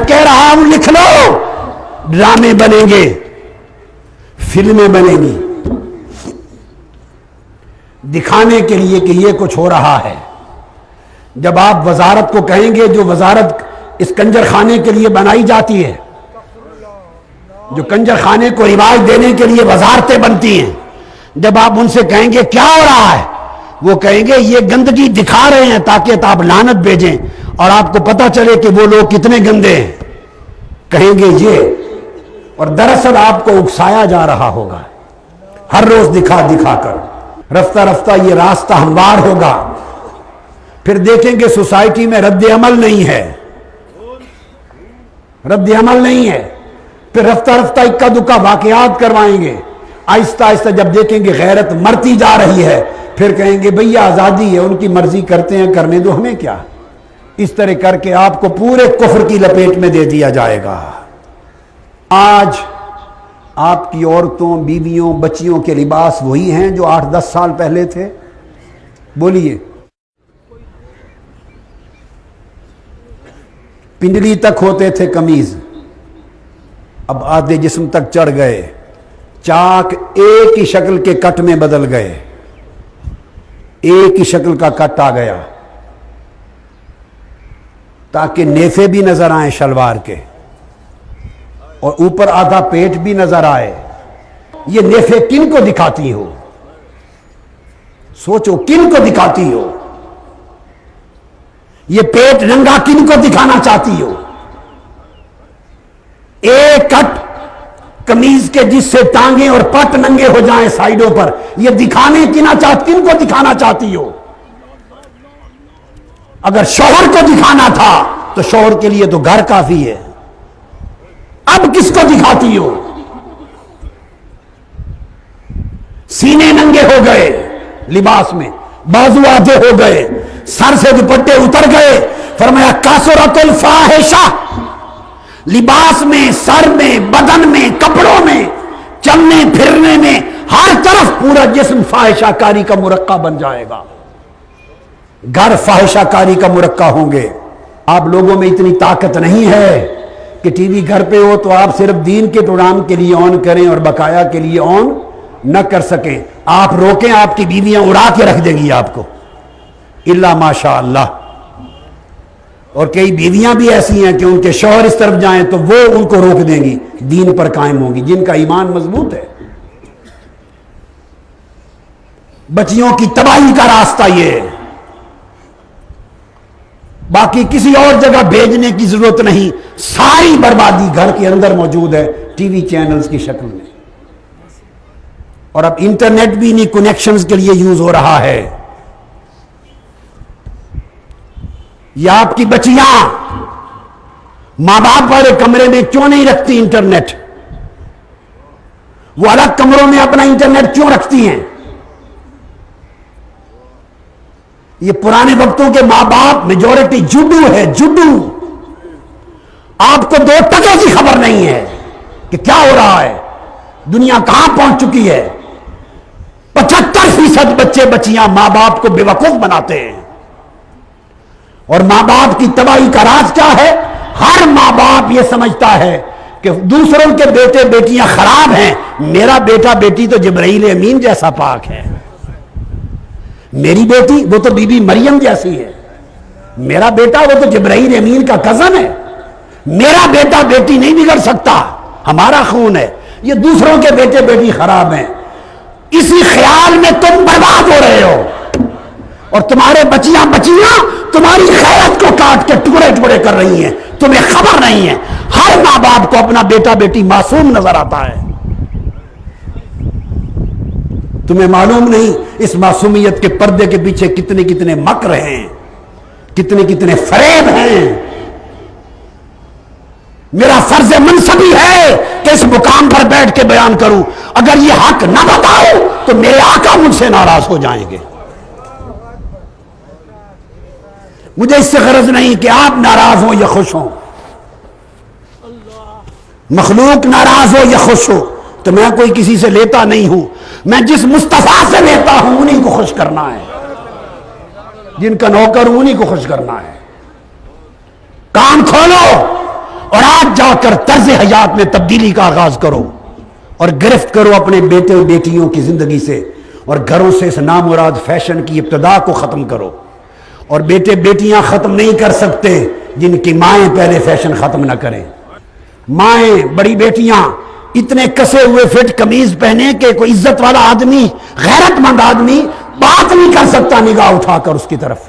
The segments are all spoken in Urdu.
کہہ رہا ہوں لکھ لو، ڈرامے بنیں گے، فلمیں بنیں گی دکھانے کے لیے کہ یہ کچھ ہو رہا ہے۔ جب آپ وزارت کو کہیں گے، جو وزارت اس کنجر خانے کے لیے بنائی جاتی ہے، جو کنجر خانے کو رواج دینے کے لیے وزارتیں بنتی ہیں، جب آپ ان سے کہیں گے کیا ہو رہا ہے، وہ کہیں گے یہ گندگی دکھا رہے ہیں تاکہ آپ لعنت بھیجیں اور آپ کو پتہ چلے کہ وہ لوگ کتنے گندے ہیں، کہیں گے یہ، اور دراصل آپ کو اکسایا جا رہا ہوگا ہر روز دکھا دکھا کر۔ رفتہ رفتہ یہ راستہ ہموار ہوگا، پھر دیکھیں گے سوسائٹی میں رد عمل نہیں ہے، رد عمل نہیں ہے، پھر رفتہ رفتہ اکا دکا واقعات کروائیں گے، آہستہ آہستہ جب دیکھیں گے غیرت مرتی جا رہی ہے، پھر کہیں گے بھئی آزادی ہے، ان کی مرضی کرتے ہیں، کرنے دو، ہمیں کیا۔ اس طرح کر کے آپ کو پورے کفر کی لپیٹ میں دے دیا جائے گا۔ آج آپ کی عورتوں، بیویوں، بچیوں کے لباس وہی ہیں جو 8-10 سال پہلے تھے؟ بولیے۔ پنڈلی تک ہوتے تھے قمیض، اب آدھے جسم تک چڑھ گئے، چاک ایک ہی شکل کے کٹ میں بدل گئے، ایک ہی شکل کا کٹ آ گیا تاکہ نیفے بھی نظر آئیں شلوار کے اور اوپر آدھا پیٹ بھی نظر آئے۔ یہ نیفے کن کو دکھاتی ہو؟ سوچو کن کو دکھاتی ہو؟ یہ پیٹ ننگا کن کو دکھانا چاہتی ہو؟ ایک کٹ قمیض کے جس سے ٹانگیں اور پٹ ننگے ہو جائیں سائیڈوں پر، یہ دکھانے کن کو دکھانا چاہتی ہو؟ اگر شوہر کو دکھانا تھا تو شوہر کے لیے تو گھر کافی ہے، اب کس کو دکھاتی ہو؟ سینے ننگے ہو گئے لباس میں، بازو آدھے ہو گئے، سر سے دوپٹے اتر گئے، فرمایا کاسرت الفاحشہ، لباس میں، سر میں، بدن میں، کپڑوں میں، چلنے پھرنے میں، ہر طرف پورا جسم فاحشہ کاری کا مرقع بن جائے گا، گھر فاحشہ کاری کا مرقع ہوں گے۔ آپ لوگوں میں اتنی طاقت نہیں ہے کہ ٹی وی گھر پہ ہو تو آپ صرف دین کے پروگرام کے لیے آن کریں اور بقایا کے لیے آن نہ کر سکیں۔ آپ روکیں، آپ کی بیویاں اڑا کے رکھ دیں گی آپ کو، الا ماشاء اللہ۔ اور کئی بیویاں بھی ایسی ہیں کہ ان کے شوہر اس طرف جائیں تو وہ ان کو روک دیں گی، دین پر قائم ہوں گی، جن کا ایمان مضبوط ہے۔ بچیوں کی تباہی کا راستہ یہ ہے، باقی کسی اور جگہ بھیجنے کی ضرورت نہیں، ساری بربادی گھر کے اندر موجود ہے ٹی وی چینلز کی شکل میں، اور اب انٹرنیٹ بھی انہی کنیکشنز کے لیے یوز ہو رہا ہے۔ یہ آپ کی بچیاں ماں باپ والے کمرے میں کیوں نہیں رکھتی انٹرنیٹ؟ وہ الگ کمروں میں اپنا انٹرنیٹ کیوں رکھتی ہیں؟ یہ پرانے وقتوں کے ماں باپ میجورٹی جڈو ہے، جڈو۔ آپ کو 2 ٹکے کی خبر نہیں ہے کہ کیا ہو رہا ہے، دنیا کہاں پہنچ چکی ہے۔ 75% بچے بچیاں ماں باپ کو بے وقوف بناتے ہیں، اور ماں باپ کی تباہی کا راز کیا ہے؟ ہر ماں باپ یہ سمجھتا ہے کہ دوسروں کے بیٹے بیٹیاں خراب ہیں، میرا بیٹا بیٹی تو جبرائیل امین جیسا پاک ہے، میری بیٹی وہ تو بی بی مریم جیسی ہے، میرا بیٹا وہ تو جبرائیل امین کا کزن ہے، میرا بیٹا بیٹی نہیں بگڑ سکتا، ہمارا خون ہے، یہ دوسروں کے بیٹے بیٹی خراب ہیں۔ اسی خیال میں تم برباد ہو رہے ہو، اور تمہارے بچیاں تمہاری خیرت کو کاٹ کے ٹکڑے ٹکڑے کر رہی ہیں، تمہیں خبر نہیں ہے۔ ہر ماں باپ کو اپنا بیٹا بیٹی معصوم نظر آتا ہے، تمہیں معلوم نہیں اس معصومیت کے پردے کے پیچھے کتنے کتنے مکر ہیں، کتنے کتنے فریب ہیں۔ میرا فرض منصبی ہے کہ اس مقام پر بیٹھ کے بیان کروں، اگر یہ حق نہ بتاؤ تو میرے آقا مجھ سے ناراض ہو جائیں گے۔ مجھے اس سے غرض نہیں کہ آپ ناراض ہوں یا خوش ہوں، مخلوق ناراض ہو یا خوش ہو تو میں کوئی کسی سے لیتا نہیں ہوں، میں جس مصطفیٰ سے لیتا ہوں انہی کو خوش کرنا ہے، جن کا نوکر ہوں انہی کو خوش کرنا ہے۔ کان کھولو اور کر طرز حیات میں تبدیلی کا آغاز کرو اور گرفت کرو اپنے بیٹے اور بیٹیوں کی زندگی سے، اور گھروں سے اس نامراد فیشن کی ابتدا کو ختم کرو۔ اور بیٹے بیٹیاں ختم نہیں کر سکتے جن کی مائیں پہلے فیشن ختم نہ کریں۔ مائیں، بڑی بیٹیاں اتنے کسے ہوئے فٹ قمیض پہنے کہ کوئی عزت والا آدمی، غیرت مند آدمی بات نہیں کر سکتا نگاہ اٹھا کر اس کی طرف۔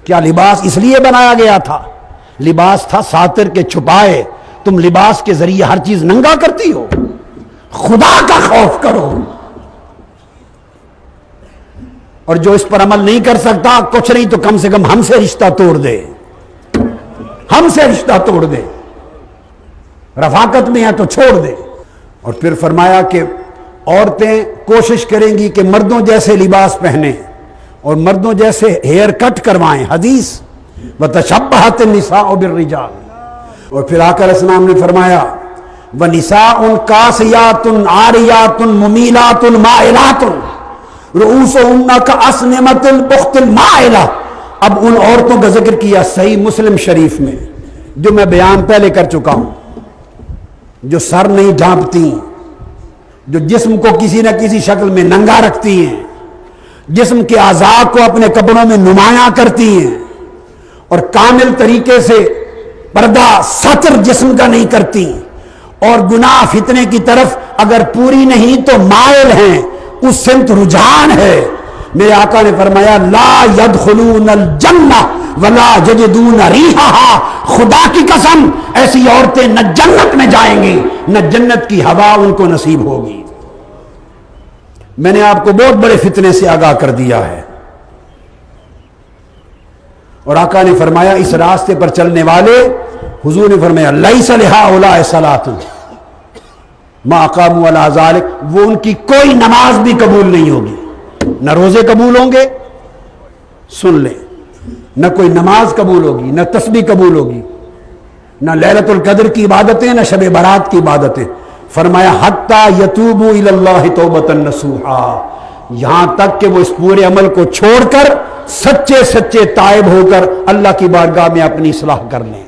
کیا لباس اس لیے بنایا گیا تھا؟ لباس تھا ساتر کے چھپائے، تم لباس کے ذریعے ہر چیز ننگا کرتی ہو۔ خدا کا خوف کرو، اور جو اس پر عمل نہیں کر سکتا کچھ نہیں تو کم سے کم ہم سے رشتہ توڑ دے، ہم سے رشتہ توڑ دے، رفاقت میں ہے تو چھوڑ دے۔ اور پھر فرمایا کہ عورتیں کوشش کریں گی کہ مردوں جیسے لباس پہنیں اور مردوں جیسے ہیئر کٹ کروائیں، حدیث وَتَشَبَّهَتِ النِّسَاءُ بِالرِّجَالِ۔ اور پھر آقا علیہ السلام نے فرمایا وَنِسَاءٌ كَاسِيَاتٌ عَارِيَاتٌ مُمِيلَاتٌ مَائِلَاتٌ رؤوسهن كأسنمة البخت المائلة۔ اب ان عورتوں کا ذکر کیا صحیح مسلم شریف میں، جو میں بیان پہلے کر چکا ہوں، جو سر نہیں ڈھانپتی، جو جسم کو کسی نہ کسی شکل میں ننگا رکھتی ہیں، جسم کے اعضاء کو اپنے کپڑوں میں نمایاں کرتی ہیں، اور کامل طریقے سے پردہ ستر جسم کا نہیں کرتی، اور گناہ فتنے کی طرف اگر پوری نہیں تو مائل ہیں، اس سمت رجحان ہے۔ میرے آقا نے فرمایا لا يدخلون الجنہ ولا یجدون ریحہا، خدا کی قسم ایسی عورتیں نہ جنت میں جائیں گی نہ جنت کی ہوا ان کو نصیب ہوگی۔ میں نے آپ کو بہت بڑے فتنے سے آگاہ کر دیا ہے، اور آقا نے فرمایا اس راستے پر چلنے والے، حضور نے فرمایا لیس لہؤلاء صلاۃ ما اقاموا علی ذلک، وہ ان کی کوئی نماز بھی قبول نہیں ہوگی، نہ روزے قبول ہوں گے، سن لیں، نہ کوئی نماز قبول ہوگی، نہ تسبیح قبول ہوگی، نہ لیلۃ القدر کی عبادتیں، نہ شب برات کی عبادتیں۔ فرمایا حتی یتوبوا الی اللہ توبۃ نصوحا، یہاں تک کہ وہ اس پورے عمل کو چھوڑ کر سچے سچے تائب ہو کر اللہ کی بارگاہ میں اپنی اصلاح کر لیں۔